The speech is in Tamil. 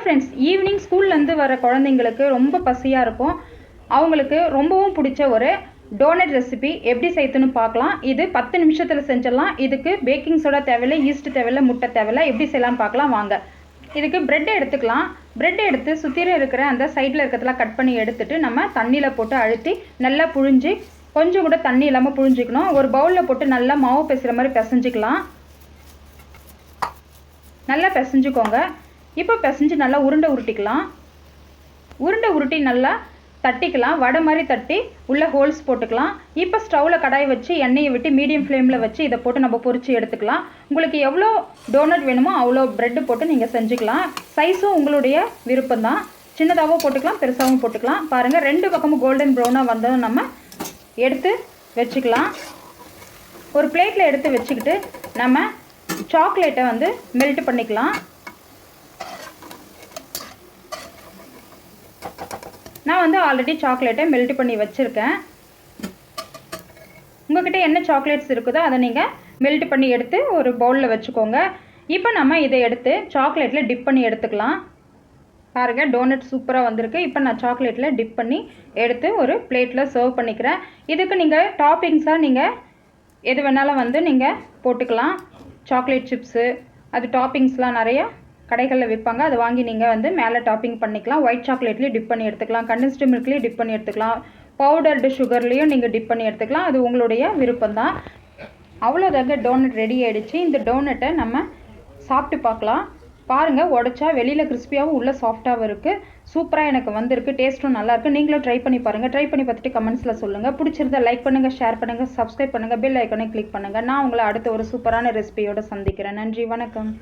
ஃப்ரெண்ட்ஸ், ஈவினிங் ஸ்கூல்லேருந்து வர குழந்தைங்களுக்கு ரொம்ப பசியாக இருக்கும். அவங்களுக்கு ரொம்பவும் பிடிச்ச ஒரு டோனட் ரெசிபி எப்படி செய்யணும்னு பார்க்கலாம். இது 10 நிமிஷத்தில் செஞ்சிடலாம். இதுக்கு பேக்கிங் சோடா தேவையில்லை, ஈஸ்ட் தேவையில்லை, முட்டை தேவையில்லை. எப்படி செய்யலாம்னு பார்க்கலாம் வாங்க. இதுக்கு பிரெட் எடுத்துக்கலாம். பிரெட் எடுத்து சுற்றில இருக்கிற அந்த சைடில் இருக்கிறதெல்லாம் கட் பண்ணி எடுத்துட்டு நம்ம தண்ணியில் போட்டு அழுத்தி நல்லா புழிஞ்சு, கொஞ்சம் கூட தண்ணி இல்லாமல் புழிஞ்சிக்கணும். ஒரு பவுலில் போட்டு நல்லா மாவு பிசைகிற மாதிரி பிசைஞ்சிக்கலாம். நல்லா பிசைஞ்சுக்கோங்க. இப்போ பிசைஞ்சு நல்லா உருண்டை உருட்டிக்கலாம். உருண்டை உருட்டி நல்லா தட்டிக்கலாம். வடை மாதிரி தட்டி உள்ள ஹோல்ஸ் போட்டுக்கலாம். இப்போ ஸ்டவ்வில் கடாய் வச்சு எண்ணெயை விட்டு மீடியம் ஃப்ளேமில் வச்சு இதை போட்டு நம்ம பொரிச்சு எடுத்துக்கலாம். உங்களுக்கு எவ்வளோ டோனட் வேணுமோ அவ்வளோ ப்ரெட்டு போட்டு நீங்கள் செஞ்சுக்கலாம். சைஸும் உங்களுடைய விருப்பம்தான். சின்னதாகவும் போட்டுக்கலாம், பெருசாகவும் போட்டுக்கலாம். பாருங்கள், 2 பக்கமும் கோல்டன் ப்ரௌனாக வந்ததும் நம்ம எடுத்து வச்சுக்கலாம். ஒரு பிளேட்டில் எடுத்து வச்சுக்கிட்டு நம்ம சாக்லேட்டை வந்து மெல்ட் பண்ணிக்கலாம். நான் வந்து ஆல்ரெடி சாக்லேட்டை மெல்ட் பண்ணி வச்சுருக்கேன். உங்கள்கிட்ட என்ன சாக்லேட்ஸ் இருக்குதோ அதை நீங்கள் மெல்ட் பண்ணி எடுத்து ஒரு பவுலில் வச்சுக்கோங்க. இப்போ நம்ம இதை எடுத்து சாக்லேட்டில் டிப் பண்ணி எடுத்துக்கலாம். பாருங்கள், டோனட் சூப்பராக வந்திருக்கு. இப்போ நான் சாக்லேட்டில் டிப் பண்ணி எடுத்து ஒரு பிளேட்டில் சர்வ் பண்ணிக்கிறேன். இதுக்கு நீங்கள் டாப்பிங்ஸாக நீங்கள் எது வேணாலும் வந்து நீங்கள் போட்டுக்கலாம். சாக்லேட் சிப்ஸு, அது டாப்பிங்ஸ்லாம் நிறையா கடைகளில் விற்பாங்க. அதை வாங்கி நீங்கள் வந்து மேலே டாப்பிங் பண்ணிக்கலாம். ஒயிட் சாக்லேட்லேயும் டிப் பண்ணி எடுத்துக்கலாம், கண்டென்ஸ்டு மில்க்லேயும் டிப் பண்ணி எடுத்துக்கலாம், பவுடர்டு சுகர்லேயும் நீங்கள் டிப் பண்ணி எடுத்துக்கலாம். அது உங்களுடைய விருப்பம்தான். அவ்வளோதாங்க, டோனட் ரெடி ஆகிடுச்சு. இந்த டோனட்டை நம்ம சாப்பிட்டு பார்க்கலாம். பாருங்கள், உடச்சா வெளியில் கிறிஸ்பியாகவும் உள்ள சாஃப்டாகவும் இருக்குது. சூப்பராக எனக்கு வந்திருக்கு. டேஸ்ட்டும் நல்லாயிருக்கு. நீங்களும் ட்ரை பண்ணி பாருங்கள். ட்ரை பண்ணி பார்த்துட்டு கமெண்ட்ஸில் சொல்லுங்கள். பிடிச்சிருந்தா லைக் பண்ணுங்கள், ஷேர் பண்ணுங்கள், சப்ஸ்கிரைப் பண்ணுங்கள், பெல் ஐக்கானை கிளிக் பண்ணுங்கள். நான் உங்களை அடுத்த ஒரு சூப்பரான ரெசிபியோடு சந்திக்கிறேன். நன்றி, வணக்கம்.